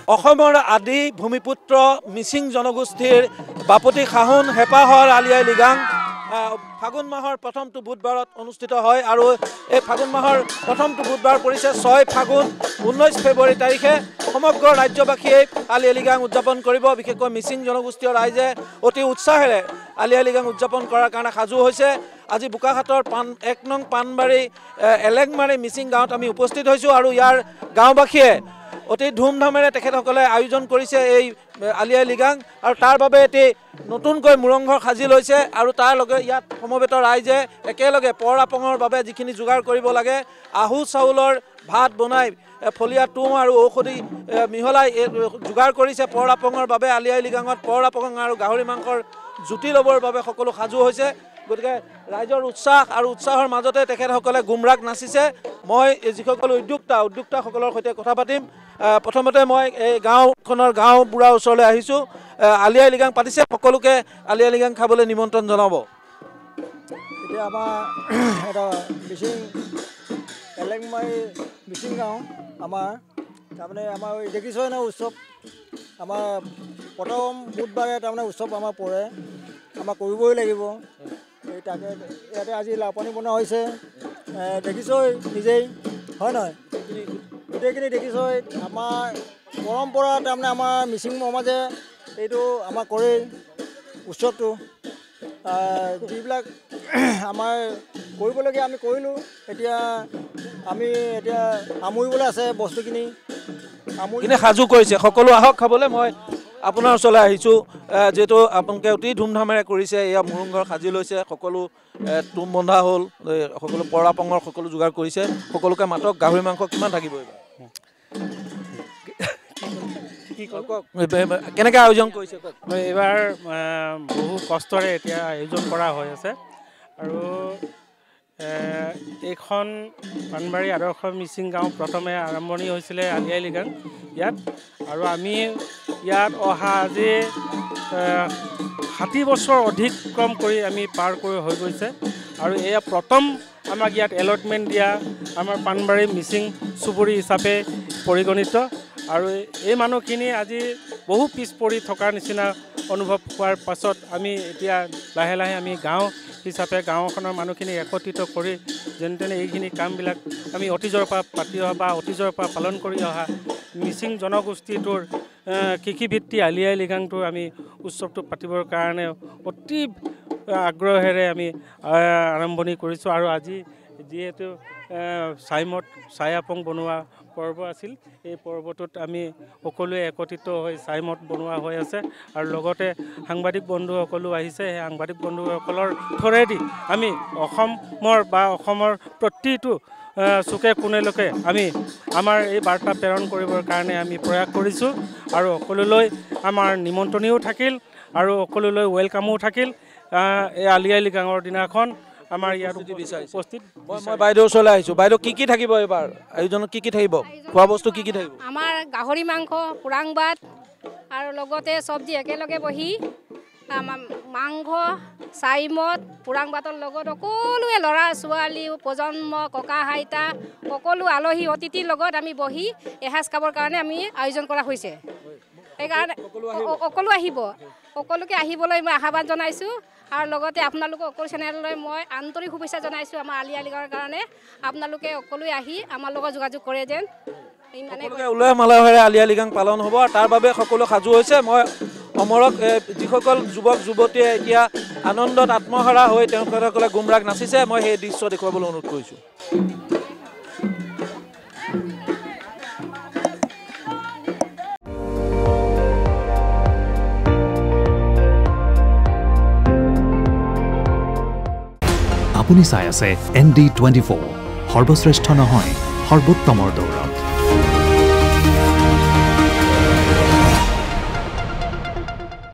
অসমৰ আদি ভূমিপুত্ৰ মিচিং জনগোষ্ঠীৰ বাপতি খাহন হেপাহৰ আলি আই লৃগাং ফাগুন মাহৰ প্ৰথমটো বুধবাৰত অনুষ্ঠিত হয় আৰু এই ফাগুন মাহৰ প্ৰথমটো বুধবাৰ পৰিছে 6 ফাগুন 19 ফেব্ৰুৱাৰী তাৰিখে সমগ্ৰ ৰাজ্যবাসীয়ে আলি আই লৃগাং উদযাপন কৰিব। বিশেষকৈ মিচিং জনগোষ্ঠীয় ৰাইজে অতি উৎসাহেৰে আলি আই লৃগাং উদযাপন কৰাৰ কাৰণে সাজু হৈছে। আজি বোকাখাটৰ 1 নং পাণবাৰী এলেংমাৰী মিচিং গাঁৱত আমি উপস্থিত হৈছোঁ আৰু ইয়াৰ গাঁওবাসীয়ে অতি ধুমধামেৰে তেখেতসকলে আয়োজন কৰিছে এই আলি আই লৃগাং আৰু তাৰ বাবে এটি নতুনকৈ মুৰংঘৰ সাজি লৈছে আৰু তাৰ লগে ইয়াত সমবেত ৰাইজে একেলগে পৰাপঙৰ বাবে যিখিনি যোগাৰ কৰিব লাগে আহু চাউলৰ ভাত বনাই ফলিয়া তুঁহ আৰু ঔষধি মিহলাই যোগাৰ কৰিছে পৰাপঙৰ বাবে। আলি আই লৃগাঙত পৰাপঙ আৰু গাহৰি মাংসৰ জুতি ল'বৰ বাবে সকলো সাজু হৈছে। গতিকে ৰাইজৰ উৎসাহ আৰু উৎসাহৰ মাজতে তেখেতসকলে গুমৰাগ নাচিছে। মই যিসকল উদ্যোক্তাসকলৰ সৈতে কথা পাতিম। প্ৰথমতে মই এই গাঁওখনৰ গাঁওবুঢ়াৰ ওচৰলৈ আহিছোঁ। আলি আই লৃগাং পাতিছে, সকলোকে আলি আই লৃগাং খাবলৈ নিমন্ত্ৰণ জনাব। এতিয়া আমাৰ এটা মিচিং এলেংমাৰী মিচিং গাঁও আমাৰ তাৰমানে আমাৰ দেখিছই নহয় উৎসৱ আমাৰ প্ৰথম বুধবাৰে তাৰমানে উৎসৱ আমাৰ পৰে, আমাৰ কৰিবই লাগিব। এই তাকে ইয়াতে আজি লাওপানী বনোৱা হৈছে, দেখিছই নিজেই হয় নহয়, গোটেইখিনি দেখিছই। আমাৰ পৰম্পৰা তাৰমানে আমাৰ মিচিং সমাজে এইটো আমাৰ কৰেই উৎসৱটো। যিবিলাক আমাৰ কৰিবলগীয়া আমি কৰিলোঁ, এতিয়া আমি সামৰিবলৈ আছে বস্তুখিনি সাজু কৰিছে। সকলো আহক খাবলৈ। মই আপোনাৰ ওচৰলৈ আহিছোঁ, যিহেতু আপোনালোকে অতি ধুমধামেৰে কৰিছে। এয়া মুৰংঘৰ সাজি লৈছে, সকলো তুম বন্ধা হ'ল, সকলো পৰাপঙৰ সকলো যোগাৰ কৰিছে। সকলোকে মাতক। গাহৰি মাংস কিমান থাকিব এইবাৰ? কেনেকৈ আয়োজন কৰিছে? এইবাৰ বহু কষ্টৰে এতিয়া আয়োজন কৰা হৈ আছে আৰু এইখন পাণবাৰী আদৰ্শ মিচিং গাঁও প্ৰথমে আৰম্ভণি হৈছিলে আলি আই লৃগাং ইয়াত, আৰু আমি ইয়াত অহা আজি 60 বছৰ অধিক্ৰম কৰি আমি পাৰ কৰি হৈ গৈছে আৰু এয়া প্ৰথম আমাক ইয়াত এলটমেণ্ট দিয়া আমাৰ পাণবাৰী মিচিং চুবুৰী হিচাপে পৰিগণিত। আৰু এই মানুহখিনি আজি বহু পিছ পৰি থকাৰ নিচিনা অনুভৱ হোৱাৰ পাছত আমি এতিয়া লাহে লাহে আমি গাঁও হিচাপে গাঁওখনৰ মানুহখিনি একত্ৰিত কৰি যেনে তেনে এইখিনি কামবিলাক আমি অতীজৰ পৰা পাতি অহা বা অতীজৰ পৰা পালন কৰি অহা মিচিং জনগোষ্ঠীটোৰ কৃষিভিত্তি আলি আই লৃগাংটোৰ আমি উৎসৱটো পাতিবৰ কাৰণে অতি আগ্ৰহেৰে আমি আৰম্ভণি কৰিছোঁ। আৰু আজি যিহেতু ছায়াপং বনোৱা পৰ্ব আছিল, এই পৰ্বটোত আমি সকলোৱে একত্ৰিত হৈ ছাইমদ বনোৱা হৈ আছে আৰু লগতে সাংবাদিক বন্ধুসকলো আহিছে। সেই সাংবাদিক বন্ধুসকলৰ থৰেদি আমি অসমৰ প্ৰতিটো চুকে কোণেলৈকে আমি আমাৰ এই বাৰ্তা প্ৰেৰণ কৰিবৰ কাৰণে আমি প্ৰয়াস কৰিছোঁ আৰু সকলোলৈ আমাৰ নিমন্ত্ৰণীও থাকিল আৰু সকলোলৈ ৱেলকামো থাকিল। এই আলি আই লৃগাঙৰ দিনাখন আমাৰ ইয়াত উপস্থিত। মই বাইদেউৰ ওচৰলৈ আহিছোঁ। বাইদেউ, কি থাকিব এইবাৰ আয়োজনত? কি থাকিব? খোৱা বস্তু কি থাকিব? আমাৰ গাহৰি মাংস, পুৰাং ভাত আৰু লগতে চব্জি একেলগে বহি মাংস, ছাইমদ, পুৰাং ভাতৰ লগত সকলোৱে ল'ৰা ছোৱালী প্ৰজন্ম ককা আইতা সকলো আলহী অতিথিৰ লগত আমি বহি এসাঁজ খাবৰ কাৰণে আমি আয়োজন কৰা হৈছে। সেইকাৰণে সকলো আহিব, সকলোকে আহিবলৈ মই আহ্বান জনাইছোঁ আৰু লগতে আপোনালোকৰ সকলো চেনেললৈ মই আন্তৰিক শুভেচ্ছা জনাইছোঁ। আমাৰ আলি আই লৃগাঙৰ কাৰণে আপোনালোকে সকলোৱে আহি আমাৰ লগত যোগাযোগ কৰে যেন। উলহ মালহেৰে আলি আই লৃগাং পালন হ'ব আৰু তাৰ বাবে সকলো সাজু হৈছে। মই অমৰক যিসকল যুৱক যুৱতীয়ে এতিয়া আনন্দত আত্মহাৰা হৈ তেওঁলোকসকলে গুমৰাগ নাচিছে মই সেই দৃশ্য দেখুৱাবলৈ অনুৰোধ কৰিছোঁ আপুনি চাই আছে ND24 সৰ্বশ্ৰেষ্ঠ নহয় সৰ্বোত্তমৰ দৌৰ